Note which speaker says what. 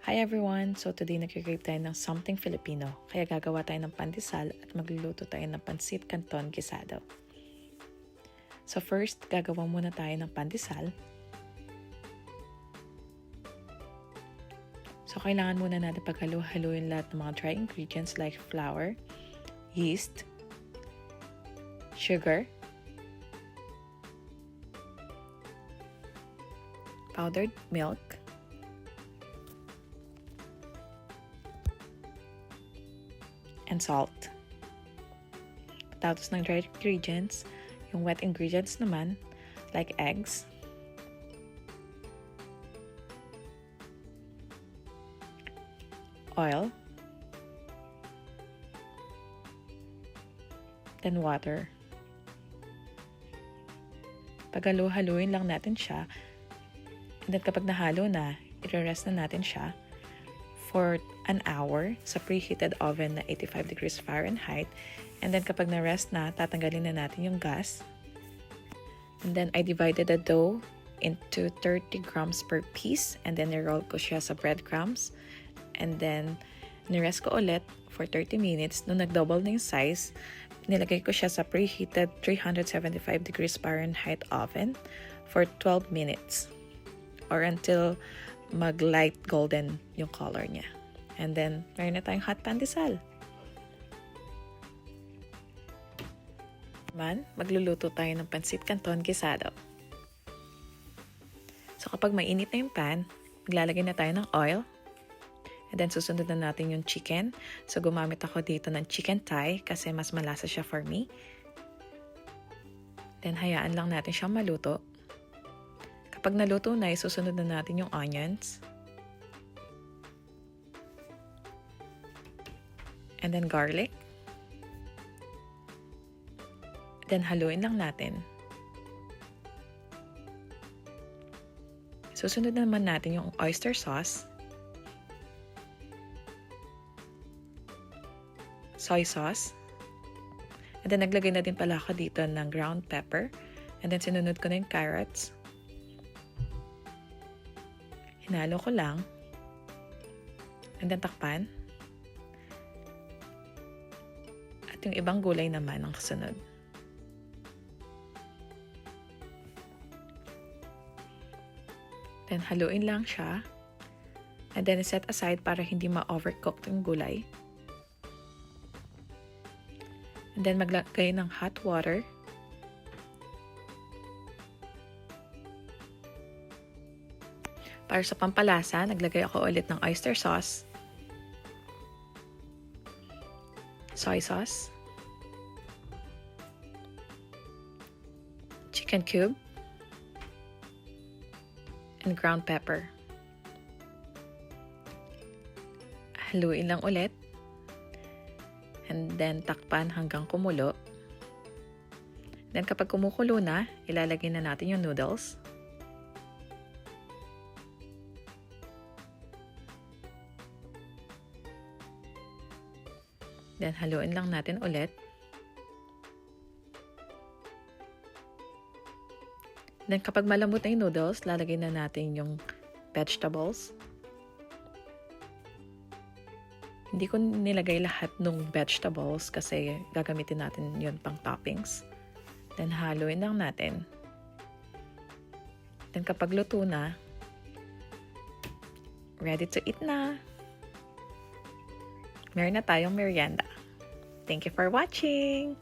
Speaker 1: Hi everyone! So today nag-crave tayo ng something Filipino. Kaya gagawa tayo ng pandesal at magluluto tayo ng pansit canton gisado. So first, gagawa muna tayo ng pandesal. So kailangan muna natin paghalo-haluin lahat ng mga dry ingredients like flour, yeast, sugar, powdered milk, and salt. Tapos ng dry ingredients, yung wet ingredients naman, like eggs, oil, then water. Paghalo-haluin lang natin siya, and then kapag nahalo na, i-rest na natin siya for an hour sa preheated oven na 85 degrees Fahrenheit. And then kapag na-rest na, tatanggalin na natin yung gas. And then I divided the dough into 30 grams per piece. And then niroll ko siya sa breadcrumbs. And then nirest ko ulit for 30 minutes. Nung nag-double na yung size, nilagay ko siya sa preheated 375 degrees Fahrenheit oven for 12 minutes. Or until mag-light golden yung color niya. And then, meron na tayong hot pandesal. Magluluto tayo ng pansit canton gisado. So, kapag mainit na yung pan, maglalagay na tayo ng oil. And then, susunod na natin yung chicken. So, gumamit ako dito ng chicken thigh kasi mas malasa siya for me. Then, hayaan lang natin siyang maluto. Kapag naluto na, isusunod na natin yung onions. And then garlic. Then haluin lang natin. Susunod naman natin yung oyster sauce. Soy sauce. And then naglagay na din pala ako dito ng ground pepper. And then sinunod ko na yung carrots. Hinalo ko lang. And then takpan. At yung ibang gulay naman ang kasunod. Then haluin lang siya. And then set aside para hindi ma-overcook yung gulay. And then maglagay ng hot water. Para sa pampalasa, naglagay ako ulit ng oyster sauce, soy sauce, chicken cube, and ground pepper. Haluin lang ulit. And then takpan hanggang kumulo. Then kapag kumukulo na, ilalagay na natin yung noodles. Then, haluin lang natin ulit. Then, kapag malambot na yung noodles, lalagay na natin yung vegetables. Hindi ko nilagay lahat ng vegetables kasi gagamitin natin yun pang toppings. Then, haluin lang natin. Then, kapag luto na, ready to eat na. Meron na tayong merienda. Thank you for watching!